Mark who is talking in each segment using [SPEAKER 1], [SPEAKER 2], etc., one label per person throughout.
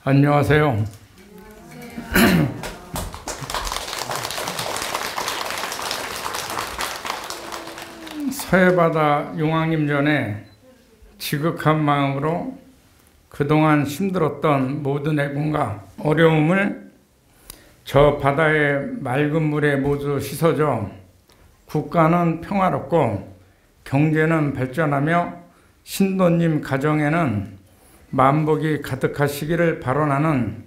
[SPEAKER 1] 안녕하세요. 서해바다 용왕님전에 지극한 마음으로 그동안 힘들었던 모든 애군과 어려움을 저 바다의 맑은 물에 모두 씻어줘 국가는 평화롭고 경제는 발전하며 신도님 가정에는 만복이 가득하시기를 발언하는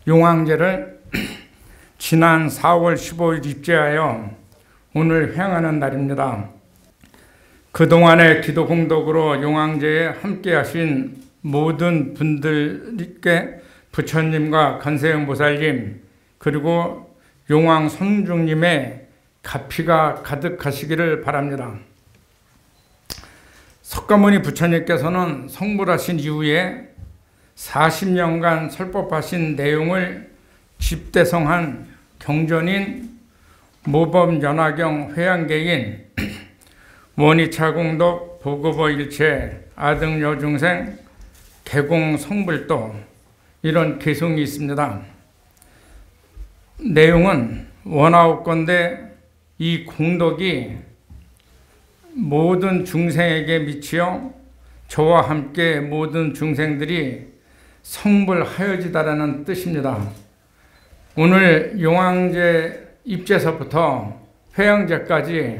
[SPEAKER 1] 용왕제를 지난 4월 15일 입제하여 오늘 횡하는 날입니다. 그동안의 기도 공덕으로 용왕제에 함께 하신 모든 분들께 부처님과 관세음 보살님 그리고 용왕 성중님의 가피가 가득하시기를 바랍니다. 석가모니 부처님께서는 성불하신 이후에 40년간 설법하신 내용을 집대성한 경전인 모범연화경 회양계인 원이차공덕 보급어일체 아등여중생 개공성불도 이런 개송이 있습니다. 내용은 원하옵건대 이 공덕이 모든 중생에게 미치어 저와 함께 모든 중생들이 성불하여지다라는 뜻입니다. 오늘 용왕제 입제서부터 회양제까지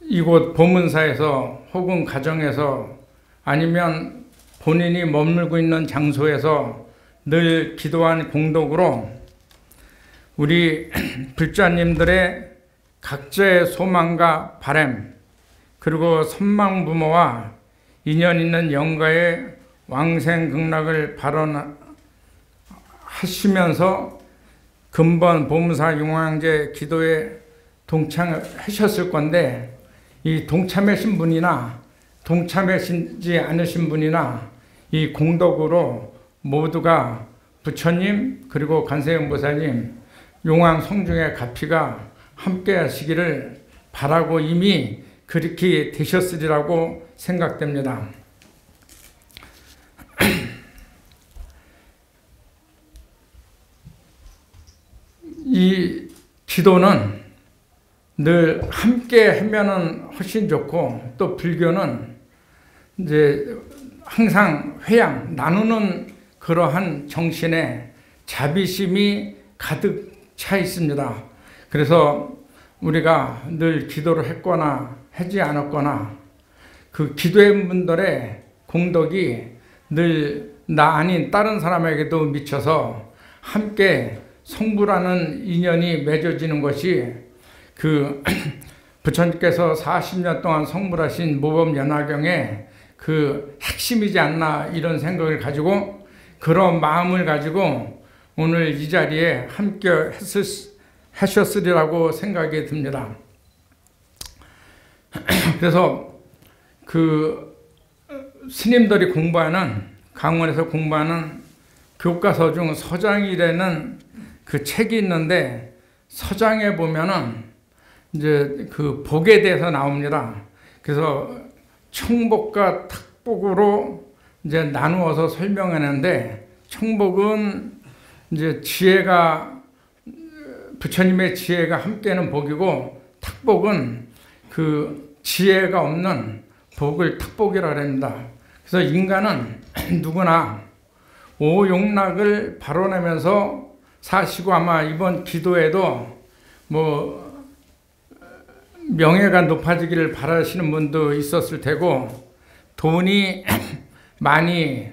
[SPEAKER 1] 이곳 보문사에서 혹은 가정에서 아니면 본인이 머물고 있는 장소에서 늘 기도한 공덕으로 우리 불자님들의 각자의 소망과 바람 그리고 선망부모와 인연 있는 영가의 왕생극락을 발언하시면서 근본 보문사 용왕제 기도에 동참하셨을 건데 이 동참하신 분이나 동참하시지 않으신 분이나 이 공덕으로 모두가 부처님 그리고 관세음 보살님 용왕 성중의 가피가 함께 하시기를 바라고 이미 그렇게 되셨으리라고 생각됩니다. 이 기도는 늘 함께 하면은 훨씬 좋고 또 불교는 이제 항상 회양, 나누는 그러한 정신에 자비심이 가득 차 있습니다. 그래서 우리가 늘 기도를 했거나 하지 않았거나 그 기도한 분들의 공덕이 늘 나 아닌 다른 사람에게도 미쳐서 함께 성불하는 인연이 맺어지는 것이 그 부처님께서 40년 동안 성불하신 모범연화경의 그 핵심이지 않나 이런 생각을 가지고 그런 마음을 가지고 오늘 이 자리에 함께 하셨으리라고 생각이 듭니다. 그래서 그 스님들이 공부하는 강원에서 공부하는 교과서 중 서장이라는 그 책이 있는데 서장에 보면은 이제 그 복에 대해서 나옵니다. 그래서 청복과 탁복으로 이제 나누어서 설명하는데 청복은 이제 지혜가 부처님의 지혜가 함께하는 복이고 탁복은 그 지혜가 없는 복을 탁복이라고 합니다. 그래서 인간은 누구나 오용락을 발언하면서 사시고 아마 이번 기도에도 뭐 명예가 높아지기를 바라시는 분도 있었을 테고 돈이 많이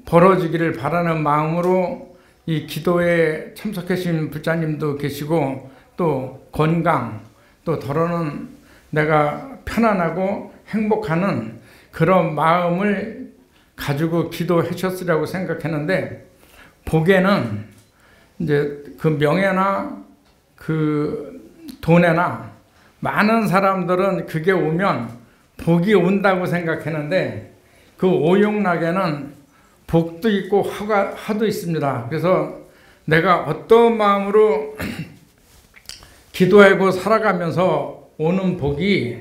[SPEAKER 1] 벌어지기를 바라는 마음으로 이 기도에 참석하신 불자님도 계시고 또 건강 또 더러는 내가 편안하고 행복하는 그런 마음을 가지고 기도하셨으리라고 생각했는데 복에는 이제 그 명예나 그 돈에나 많은 사람들은 그게 오면 복이 온다고 생각했는데 그 오용락에는 복도 있고 화도 있습니다. 그래서 내가 어떤 마음으로 기도하고 살아가면서 오는 복이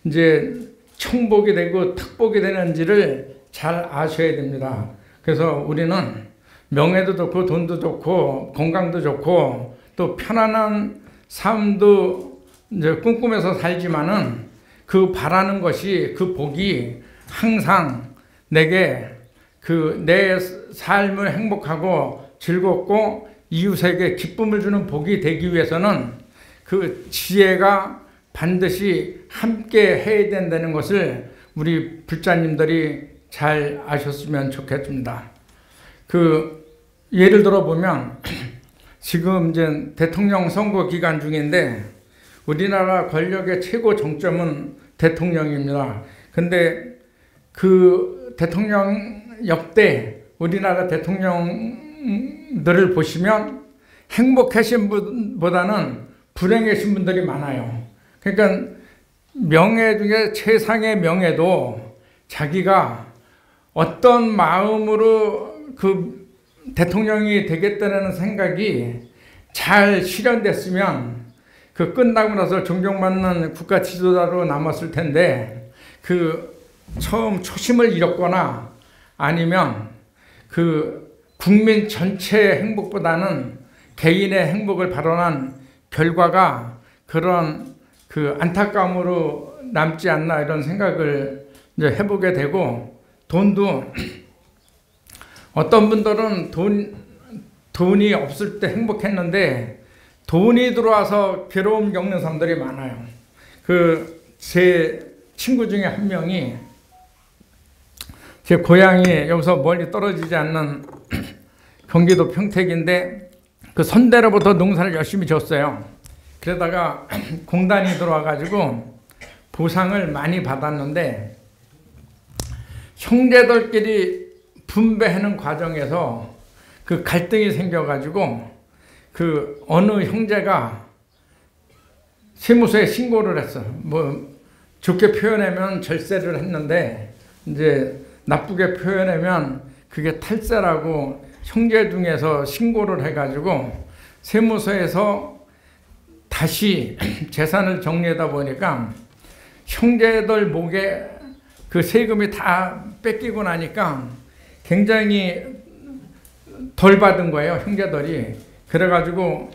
[SPEAKER 1] 이제 청복이 되고 특복이 되는지를 잘 아셔야 됩니다. 그래서 우리는 명예도 좋고 돈도 좋고 건강도 좋고 또 편안한 삶도 이제 꿈꾸면서 살지만은 그 바라는 것이 그 복이 항상 내게 그 내 삶을 행복하고 즐겁고 이웃에게 기쁨을 주는 복이 되기 위해서는 그 지혜가 반드시 함께 해야 된다는 것을 우리 불자님들이 잘 아셨으면 좋겠습니다. 예를 들어 보면 지금 이제 대통령 선거 기간 중인데 우리나라 권력의 최고 정점은 대통령입니다. 근데 그 대통령 역대 우리나라 대통령들을 보시면 행복하신 분보다는 불행하신 분들이 많아요. 그러니까 명예 중에 최상의 명예도 자기가 어떤 마음으로 그 대통령이 되겠다는 생각이 잘 실현됐으면 그 끝나고 나서 존경받는 국가 지도자로 남았을 텐데 그 처음 초심을 잃었거나 아니면 그 국민 전체의 행복보다는 개인의 행복을 발언한 결과가 그런 그 안타까움으로 남지 않나 이런 생각을 이제 해보게 되고 돈도 어떤 분들은 돈이 없을 때 행복했는데 돈이 들어와서 괴로움 겪는 사람들이 많아요. 제 친구 중에 한 명이 제 고향이 여기서 멀리 떨어지지 않는 경기도 평택인데 그 선대로부터 농사를 열심히 졌어요. 그러다가 공단이 들어와가지고 보상을 많이 받았는데 형제들끼리 분배하는 과정에서 그 갈등이 생겨가지고 그 어느 형제가 세무서에 신고를 했어. 뭐 좋게 표현하면 절세를 했는데 이제 나쁘게 표현하면 그게 탈세라고 형제 중에서 신고를 해가지고 세무서에서 다시 재산을 정리하다 보니까 형제들 목에 그 세금이 다 뺏기고 나니까 굉장히 덜 받은 거예요, 형제들이. 그래가지고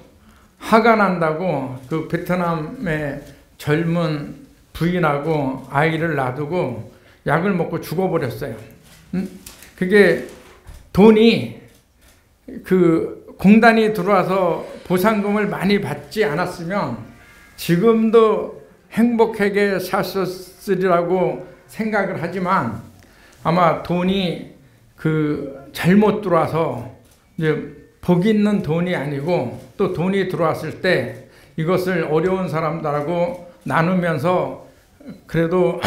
[SPEAKER 1] 화가 난다고 그 베트남의 젊은 부인하고 아이를 놔두고 약을 먹고 죽어버렸어요. 그게 돈이 그 공단이 들어와서 보상금을 많이 받지 않았으면 지금도 행복하게 샀으리라고 생각을 하지만 아마 돈이 그 잘못 들어와서 이제 복 있는 돈이 아니고 또 돈이 들어왔을 때 이것을 어려운 사람들하고 나누면서 그래도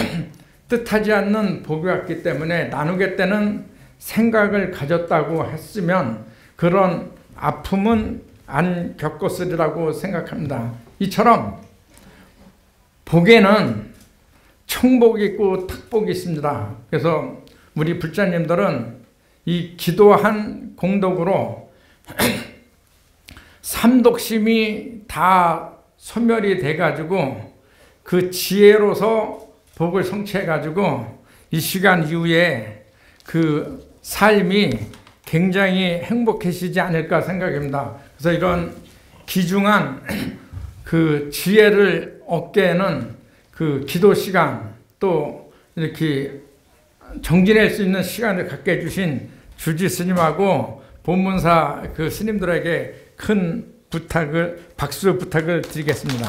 [SPEAKER 1] 뜻하지 않는 복이 왔기 때문에 나누겠다는 생각을 가졌다고 했으면 그런 아픔은 안 겪었으리라고 생각합니다. 이처럼 복에는 청복이 있고 탁복이 있습니다. 그래서 우리 불자님들은 이 기도한 공덕으로 삼독심이 다 소멸이 돼가지고 그 지혜로서 복을 성취해가지고 이 시간 이후에 그 삶이 굉장히 행복해지지 않을까 생각합니다. 그래서 이런 귀중한 그 지혜를 얻게는 그 기도 시간 또 이렇게 정진할 수 있는 시간을 갖게 해주신 주지 스님하고 본문사 그 스님들에게 큰 박수 부탁을 드리겠습니다.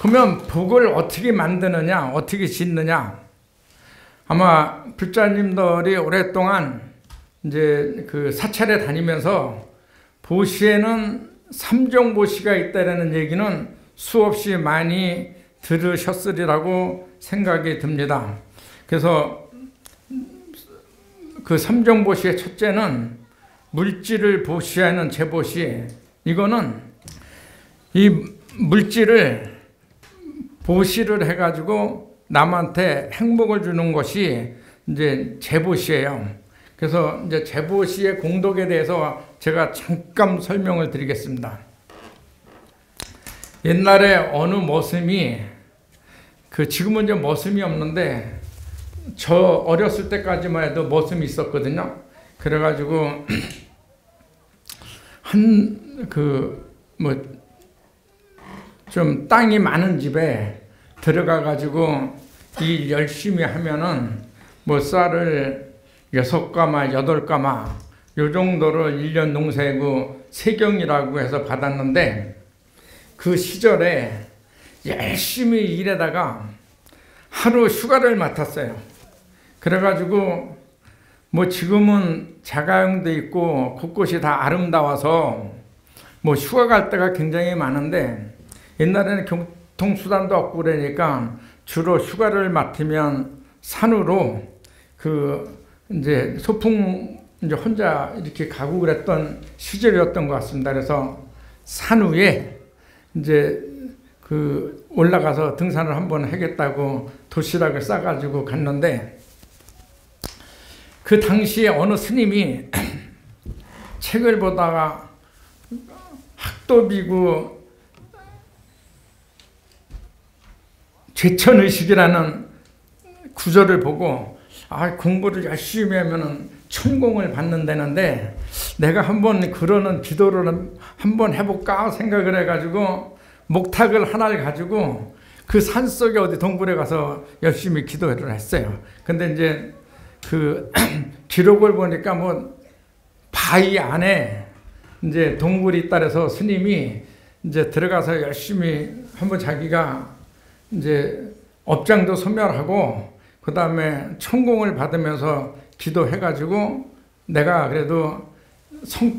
[SPEAKER 1] 그러면 복을 어떻게 만드느냐, 어떻게 짓느냐? 아마 불자님들이 오랫동안 이제 그 사찰에 다니면서 보시에는 삼종보시가 있다라는 얘기는 수없이 많이 들으셨으리라고 생각이 듭니다. 그래서 그 삼종보시의 첫째는 물질을 보시하는 제보시. 이거는 이 물질을 보시를 해가지고 남한테 행복을 주는 것이 이제 제보시예요. 그래서 이제 제보시의 공덕에 대해서 제가 잠깐 설명을 드리겠습니다. 옛날에 어느 모슴이 지금은 이제 머슴이 없는데 저 어렸을 때까지만 해도 머슴이 있었거든요. 그래가지고 좀 땅이 많은 집에 들어가가지고 일 열심히 하면은 쌀을 6가마, 8가마 요 정도를 1년 농사고 세경이라고 해서 받았는데 그 시절에 열심히 일하다가 하루 휴가를 맡았어요. 그래가지고 지금은 자가용도 있고 곳곳이 다 아름다워서 휴가 갈 때가 굉장히 많은데 옛날에는 교통수단도 없고 그러니까 주로 휴가를 맡으면 산으로 이제 소풍 이제 혼자 이렇게 가고 그랬던 시절이었던 것 같습니다. 그래서 산 위에 이제 올라가서 등산을 한번 하겠다고 도시락을 싸가지고 갔는데 그 당시에 어느 스님이 책을 보다가 학도비구 제천의식이라는 구절을 보고 공부를 열심히 하면은 천공을 받는다는데 내가 한번 그러는 기도를 한번 해볼까 생각을 해가지고 목탁을 하나를 가지고 그 산속에 어디 동굴에 가서 열심히 기도를 했어요. 근데 이제 기록을 보니까 바위 안에 이제 동굴이 있다 해서 스님이 이제 들어가서 열심히 한번 자기가 이제 업장도 소멸하고 그 다음에 천공을 받으면서 기도해가지고 내가 그래도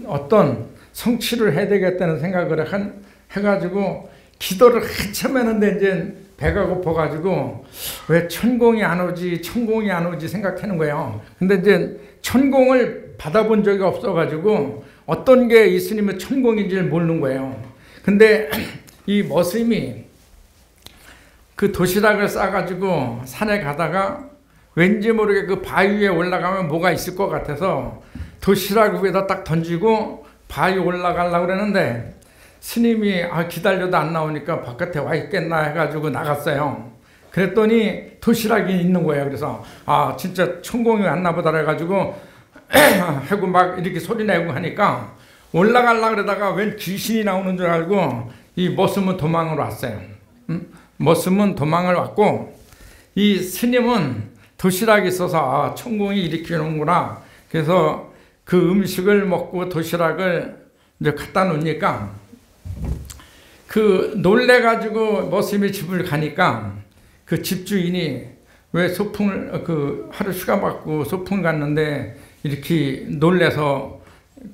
[SPEAKER 1] 어떤 성취를 해야 되겠다는 생각을 해가지고 기도를 한참 했는데 이제 배가 고파가지고 왜 천공이 안 오지 천공이 안 오지 생각하는 거예요. 근데 이제 천공을 받아본 적이 없어가지고 어떤 게 이 스님의 천공인지를 모르는 거예요. 근데 이 머슴이 도시락을 싸가지고 산에 가다가 왠지 모르게 그 바위 위에 올라가면 뭐가 있을 것 같아서 도시락 위에다 딱 던지고 바위 올라가려고 그러는데 스님이 기다려도 안 나오니까 바깥에 와 있겠나 해가지고 나갔어요. 그랬더니 도시락이 있는 거예요. 그래서 진짜 천공이 왔나 보다 해가지고 하고 막 이렇게 소리 내고 하니까 올라가려고 그러다가 웬 귀신이 나오는 줄 알고 이 머슴은 도망을 왔어요. 머슴은 도망을 왔고 이 스님은 도시락이 있어서 천공이 일으키는구나. 그래서 그 음식을 먹고 도시락을 이제 갖다 놓으니까 놀래가지고 머슴이 집을 가니까 그 집주인이 왜 소풍을 하루 휴가 받고 소풍 갔는데 이렇게 놀래서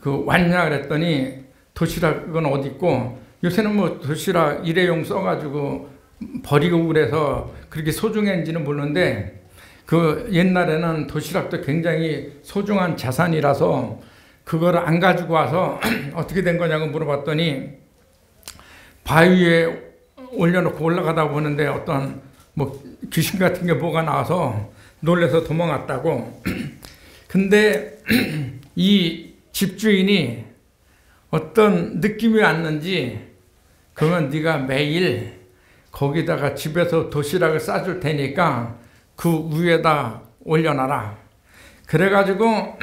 [SPEAKER 1] 왔냐 그랬더니 도시락은 어디 있고 요새는 도시락 일회용 써가지고 버리고 그래서 그렇게 소중한지는 모르는데 옛날에는 도시락도 굉장히 소중한 자산이라서 그걸 안 가지고 와서 어떻게 된 거냐고 물어봤더니 바위에 올려놓고 올라가다 보는데 어떤 귀신 같은 게 뭐가 나와서 놀래서 도망갔다고. 근데 이 집주인이 어떤 느낌이 왔는지 그러면 네가 매일 거기다가 집에서 도시락을 싸줄 테니까 그 위에다 올려놔라. 그래가지고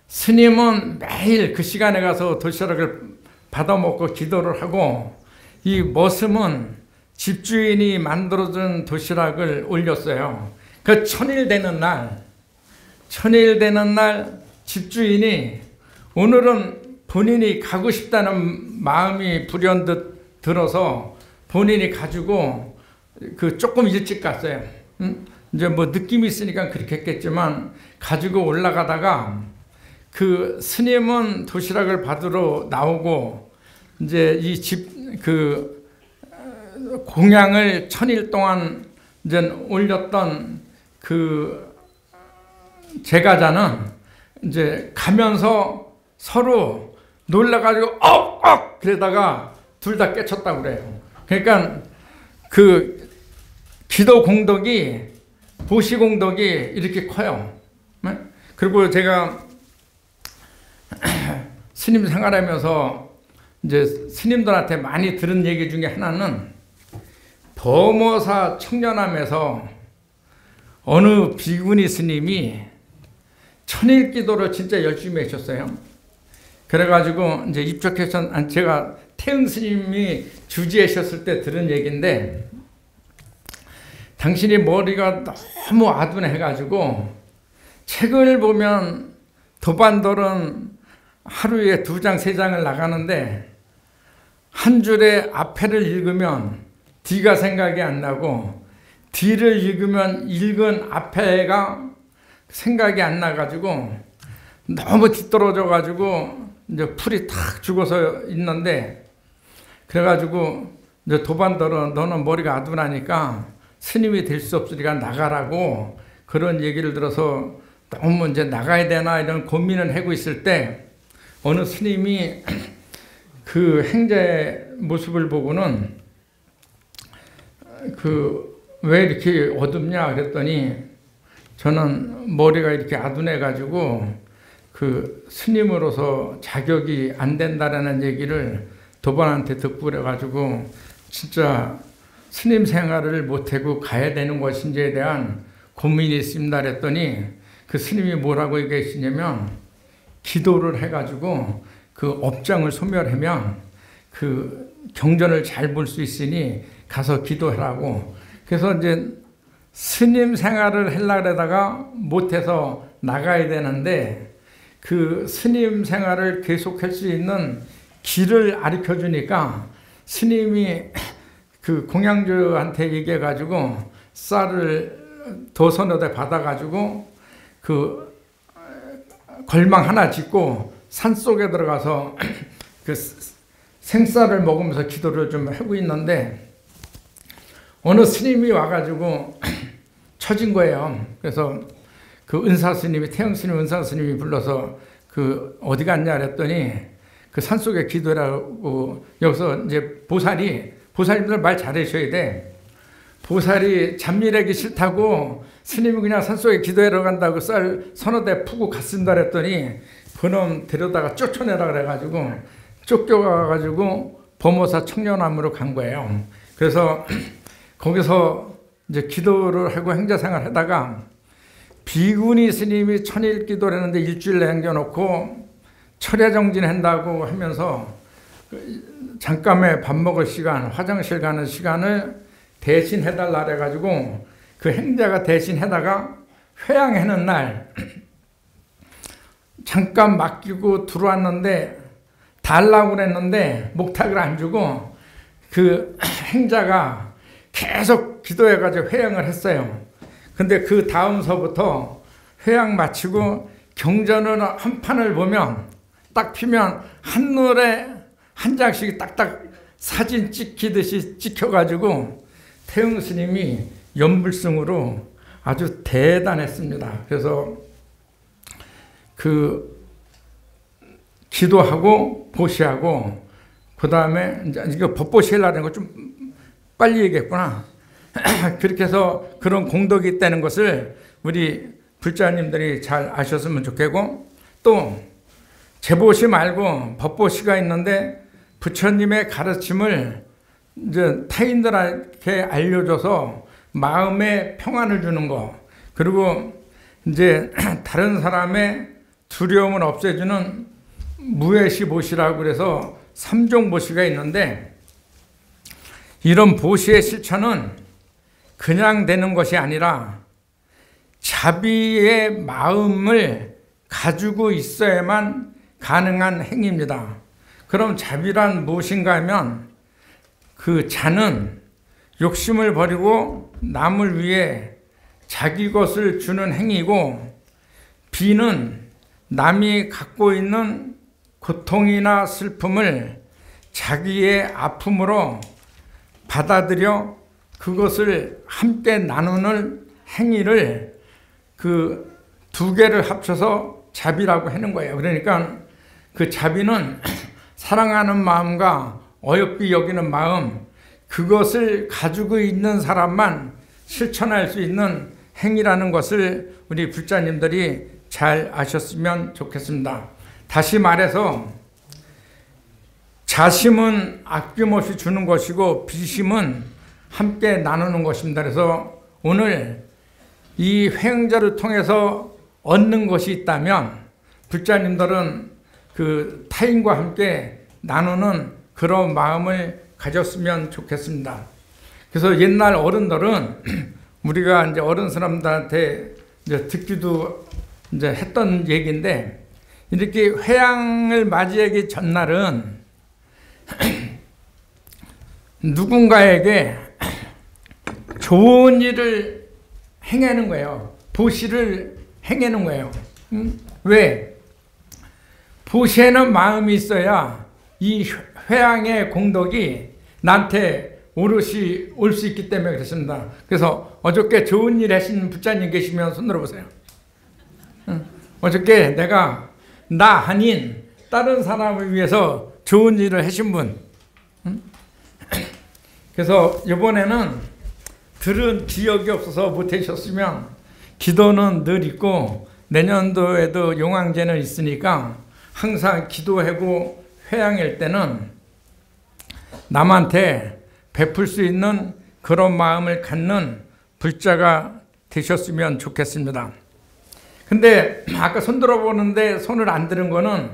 [SPEAKER 1] 스님은 매일 그 시간에 가서 도시락을 받아먹고 기도를 하고 이 머슴은 집주인이 만들어준 도시락을 올렸어요. 그 천일 되는 날 집주인이 오늘은 본인이 가고 싶다는 마음이 불현듯 들어서 본인이 가지고 조금 일찍 갔어요. 이제 느낌이 있으니까 그렇게 했겠지만 가지고 올라가다가 스님은 도시락을 받으러 나오고 이제 이 공양을 천일 동안 이제 올렸던 제가자는 이제 가면서 서로 놀라가지고 그러다가 둘 다 깨쳤다고 그래요. 그러니까 기도 공덕이 보시 공덕이 이렇게 커요. 그리고 제가 스님 생활하면서 이제 스님들한테 많이 들은 얘기 중에 하나는 범어사 청년함에서 어느 비구니 스님이 천일 기도를 진짜 열심히 하셨어요. 그래가지고 이제 입적해서 제가 태응 스님이 주지하셨을 때 들은 얘기인데, 당신이 머리가 너무 아둔해가지고 책을 보면 도반돌은 하루에 2장 3장을 나가는데 한 줄에 앞에를 읽으면 뒤가 생각이 안 나고 뒤를 읽으면 읽은 앞에가 생각이 안 나가지고 너무 뒤떨어져가지고 이제 풀이 탁 죽어서 있는데, 그래가지고 이제 도반돌은 너는 머리가 아둔하니까 스님이 될 수 없으니까 나가라고 그런 얘기를 들어서 너무 이제 나가야 되나 이런 고민을 하고 있을 때 어느 스님이 그 행자의 모습을 보고는 왜 이렇게 어둡냐 그랬더니, 저는 머리가 이렇게 아둔해가지고 그 스님으로서 자격이 안 된다라는 얘기를 도반한테 듣고 그래가지고 진짜 스님 생활을 못하고 가야 되는 것인지에 대한 고민이 있습니다 그랬더니, 그 스님이 뭐라고 얘기하시냐면, 기도를 해가지고 그 업장을 소멸하면 그 경전을 잘 볼 수 있으니 가서 기도하라고. 그래서 이제 스님 생활을 하려고 하다가 못해서 나가야 되는데, 그 스님 생활을 계속할 수 있는 길을 가르쳐 주니까 스님이 그 공양주한테 얘기해가지고 쌀을 도선어대 받아가지고 그 걸망 하나 짓고 산속에 들어가서 그 생쌀을 먹으면서 기도를 좀 하고 있는데, 어느 스님이 와가지고 처진 거예요. 그래서 그 은사 스님이, 태영 스님 은사 스님이 불러서 그 어디 갔냐 그랬더니 그 산속에 기도라고. 여기서 이제 보살님들 말 잘하셔야 돼. 보살이 잠일하기 싫다고 스님이 그냥 산속에 기도하러 간다고 쌀 서너 대 푸고 갔습니다 그랬더니 그놈 데려다가 쫓아내라 그래가지고 쫓겨가가지고 범어사 청년함으로 간 거예요. 그래서 거기서 이제 기도를 하고 행자생활 하다가 비구니 스님이 천일 기도를 했는데 일주일 남겨놓고 철야정진 한다고 하면서 잠깐의 밥 먹을 시간, 화장실 가는 시간을 대신 해달라 그래가지고 그 행자가 대신 해다가 회양하는 날 잠깐 맡기고 들어왔는데, 달라고 그랬는데 목탁을 안 주고 그 행자가 계속 기도해가지고 회양을 했어요. 근데 그 다음서부터 회양 마치고 경전을 한 판을 보면 딱 피면 한눈에 한 장씩 딱딱 사진 찍히듯이 찍혀가지고 태응 스님이 연불승으로 아주 대단했습니다. 그래서 그 기도하고 보시하고 그 다음에 이거 법보시하려는 거 좀 빨리 얘기했구나. 그렇게 해서 그런 공덕이 있다는 것을 우리 불자님들이 잘 아셨으면 좋겠고, 또 제보시 말고 법보시가 있는데 부처님의 가르침을 이제 타인들에게 알려줘서 마음에 평안을 주는 거, 그리고 이제 다른 사람의 두려움을 없애주는 무해시 보시라고 그래서 3종 보시가 있는데, 이런 보시의 실천은 그냥 되는 것이 아니라 자비의 마음을 가지고 있어야만 가능한 행위입니다. 그럼 자비란 무엇인가 하면, 그 자는 욕심을 버리고 남을 위해 자기 것을 주는 행위고, 비는 남이 갖고 있는 고통이나 슬픔을 자기의 아픔으로 받아들여 그것을 함께 나누는 행위를 그 두 개를 합쳐서 자비라고 하는 거예요. 그러니까 그 자비는 사랑하는 마음과 어여삐 여기는 마음, 그것을 가지고 있는 사람만 실천할 수 있는 행위라는 것을 우리 불자님들이 잘 아셨으면 좋겠습니다. 다시 말해서 자심은 아낌없이 주는 것이고 비심은 함께 나누는 것입니다. 그래서 오늘 이 회영제를 통해서 얻는 것이 있다면 불자님들은 그 타인과 함께 나누는 그런 마음을 가졌으면 좋겠습니다. 그래서 옛날 어른들은 우리가 이제 어른 사람들한테 이제 듣기도 이제 했던 얘기인데, 이렇게 회양을 맞이하기 전날은 누군가에게 좋은 일을 행하는 거예요. 보시를 행하는 거예요. 왜? 보시하는 마음이 있어야 이 회양의 공덕이 나한테 오롯이 올 수 있기 때문에 그렇습니다. 그래서 어저께 좋은 일 하신 부자님 계시면 손 들어보세요. 어저께 내가 나 아닌 다른 사람을 위해서 좋은 일을 하신 분. 그래서 이번에는 들은 기억이 없어서 못하셨으면 기도는 늘 있고 내년도에도 용왕제는 있으니까 항상 기도하고 회양할 때는 남한테 베풀 수 있는 그런 마음을 갖는 불자가 되셨으면 좋겠습니다. 근데 아까 손 들어보는데 손을 안 들은 거는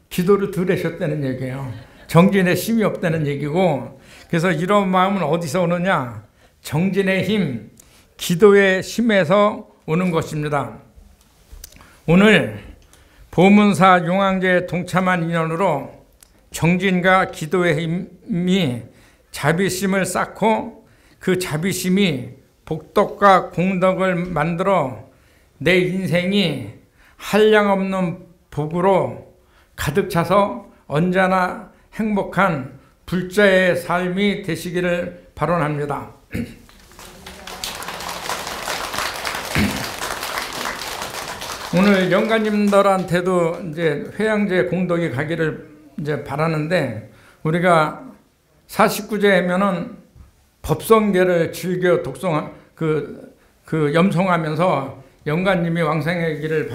[SPEAKER 1] 기도를 덜 하셨다는 얘기예요. 정진의 힘이 없다는 얘기고, 그래서 이런 마음은 어디서 오느냐? 정진의 힘, 기도의 힘에서 오는 것입니다. 오늘 보문사 용왕제에 동참한 인연으로 정진과 기도의 힘이 자비심을 쌓고 그 자비심이 복덕과 공덕을 만들어 내 인생이 한량없는 복으로 가득 차서 언제나 행복한 불자의 삶이 되시기를 발언합니다. 오늘 영가님들한테도 이제 회양제 공덕이 가기를 이제 바라는데, 우리가 49제 하면은 법성계를 즐겨 염송하면서 영가님이 왕생하기를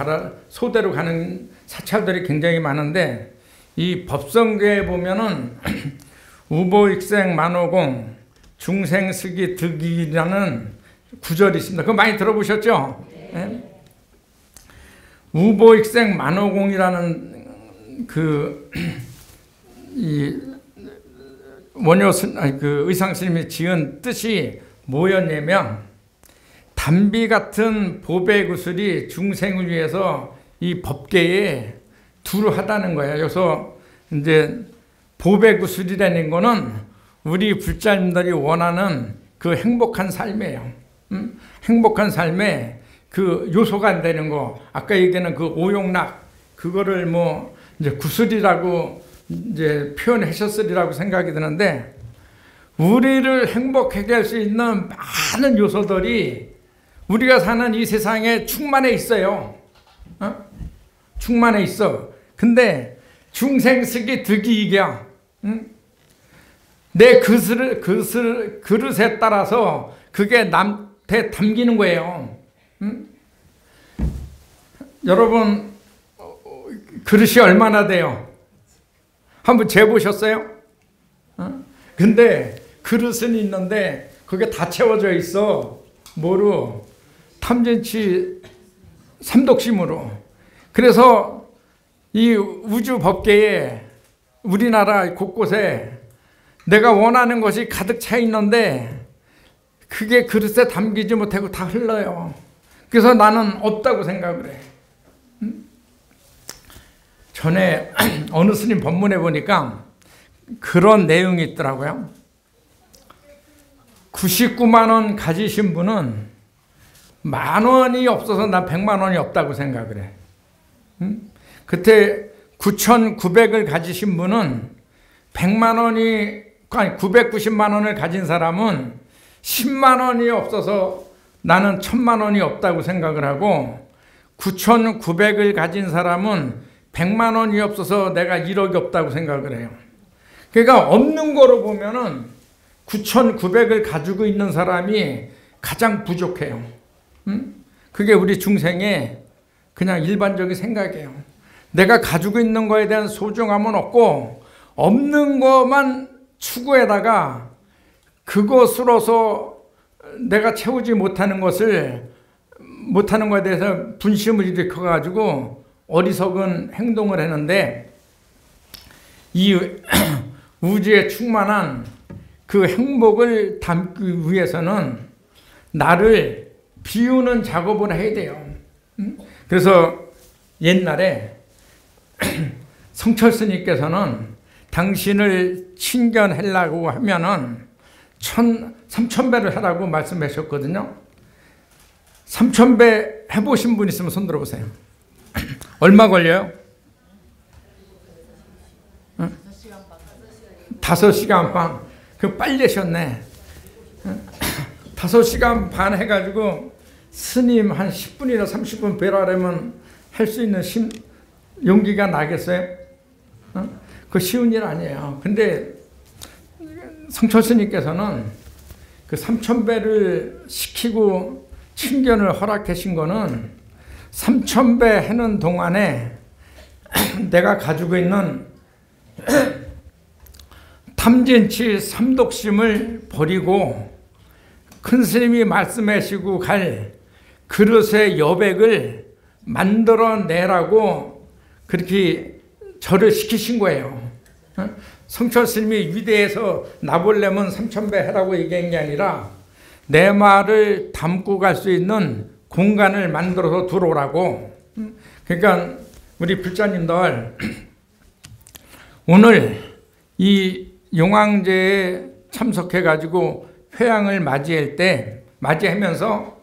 [SPEAKER 1] 소대로 가는 사찰들이 굉장히 많은데, 이 법성계에 보면은 우보익생 만호공 중생스기 득이라는 구절이 있습니다. 그거 많이 들어보셨죠? 네? 우보익생 만호공이라는 의상스님이 지은 뜻이 뭐였냐면, 담비 같은 보배 구슬이 중생을 위해서 이 법계에 두루하다는 거예요. 그래서 이제 보배 구슬이라는 거는 우리 불자님들이 원하는 그 행복한 삶이에요. 행복한 삶의 그 요소가 되는 거. 아까 얘기하는 그 오용락, 그거를 뭐 이제 구슬이라고 이제 표현하셨으리라고 생각이 드는데, 우리를 행복하게 할 수 있는 많은 요소들이 우리가 사는 이 세상에 충만해 있어요. 충만해 있어. 근데 중생스기 득이 이겨. 내 그릇에 따라서 그게 남한테 담기는 거예요. 여러분 그릇이 얼마나 돼요? 한번 재보셨어요? 근데 그릇은 있는데 그게 다 채워져 있어. 뭐로? 탐진치 삼독심으로. 그래서 이 우주 법계에 우리나라 곳곳에 내가 원하는 것이 가득 차 있는데 그게 그릇에 담기지 못하고 다 흘러요. 그래서 나는 없다고 생각을 해. 전에 어느 스님 법문에 보니까 그런 내용이 있더라고요. 99만 원 가지신 분은 10,000원이 없어서 나 100만 원이 없다고 생각을 해. 그때 9,900을 가지신 분은 100만 원이, 아니 990만 원을 가진 사람은 10만 원이 없어서 나는 1,000만 원이 없다고 생각을 하고, 9,900을 가진 사람은 100만 원이 없어서 내가 1억이 없다고 생각을 해요. 그러니까 없는 거로 보면은 9,900을 가지고 있는 사람이 가장 부족해요. 그게 우리 중생의 그냥 일반적인 생각이에요. 내가 가지고 있는 거에 대한 소중함은 없고 없는 것만 추구에다가 그것으로서 내가 채우지 못하는 거에 대해서 분심을 일으켜 가지고 어리석은 행동을 했는데, 이 우주에 충만한 그 행복을 담기 위해서는 나를 비우는 작업을 해야 돼요. 그래서 옛날에 성철스님께서는 당신을 친견하려고 하면은 3,000배를 하라고 말씀하셨거든요. 3,000배 해보신 분 있으면 손 들어보세요. 얼마 걸려요? 5시간 반. 그 빨리 하셨네. 5시간 반 해가지고 스님 한 10분이나 30분 뵈라면 할 수 있는 용기가 나겠어요? 그거 쉬운 일 아니에요. 근데 성철스님께서는 그 3,000배를 시키고 친견을 허락하신 거는 3,000배 하는 동안에 내가 가지고 있는 탐진치 삼독심을 버리고 큰 스님이 말씀하시고 갈 그릇의 여백을 만들어내라고 그렇게 절을 시키신 거예요. 성철 스님이 위대해서 나보려면 3,000배 해라고 얘기한 게 아니라 내 말을 담고 갈 수 있는 공간을 만들어서 들어오라고. 그러니까 우리 불자님들 오늘 이 용왕제에 참석해가지고 회양을 맞이하면서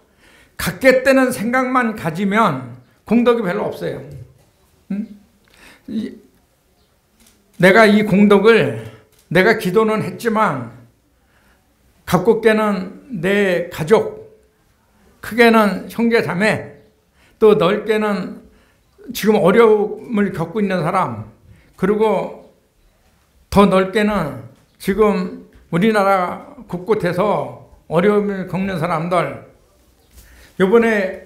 [SPEAKER 1] 갖겠다는 생각만 가지면 공덕이 별로 없어요. 내가 이 공덕을 내가 기도는 했지만 가깝게는 내 가족, 크게는 형제 자매, 또 넓게는 지금 어려움을 겪고 있는 사람, 그리고 더 넓게는 지금 우리나라 곳곳에서 어려움을 겪는 사람들, 요번에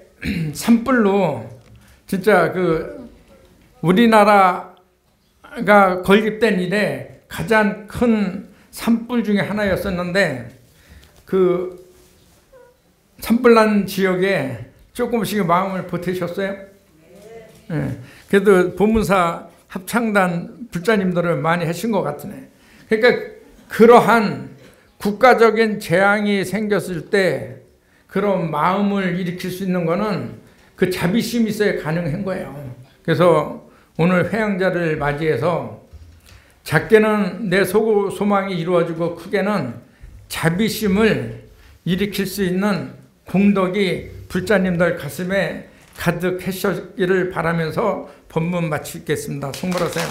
[SPEAKER 1] 산불로 진짜 그 우리나라가 건립된 이래 가장 큰 산불 중에 하나였었는데, 그 산불난 지역에 조금씩 마음을 보태셨어요? 네. 그래도 보문사 합창단 불자님들을 많이 하신 것 같으네. 그러니까 그러한 국가적인 재앙이 생겼을 때 그런 마음을 일으킬 수 있는 거는 그 자비심이 있어야 가능한 거예요. 그래서 오늘 회양자를 맞이해서 작게는 내 소망이 이루어지고 크게는 자비심을 일으킬 수 있는 공덕이 불자님들 가슴에 가득하시기를 바라면서 법문 마치겠습니다. 송벌하세요.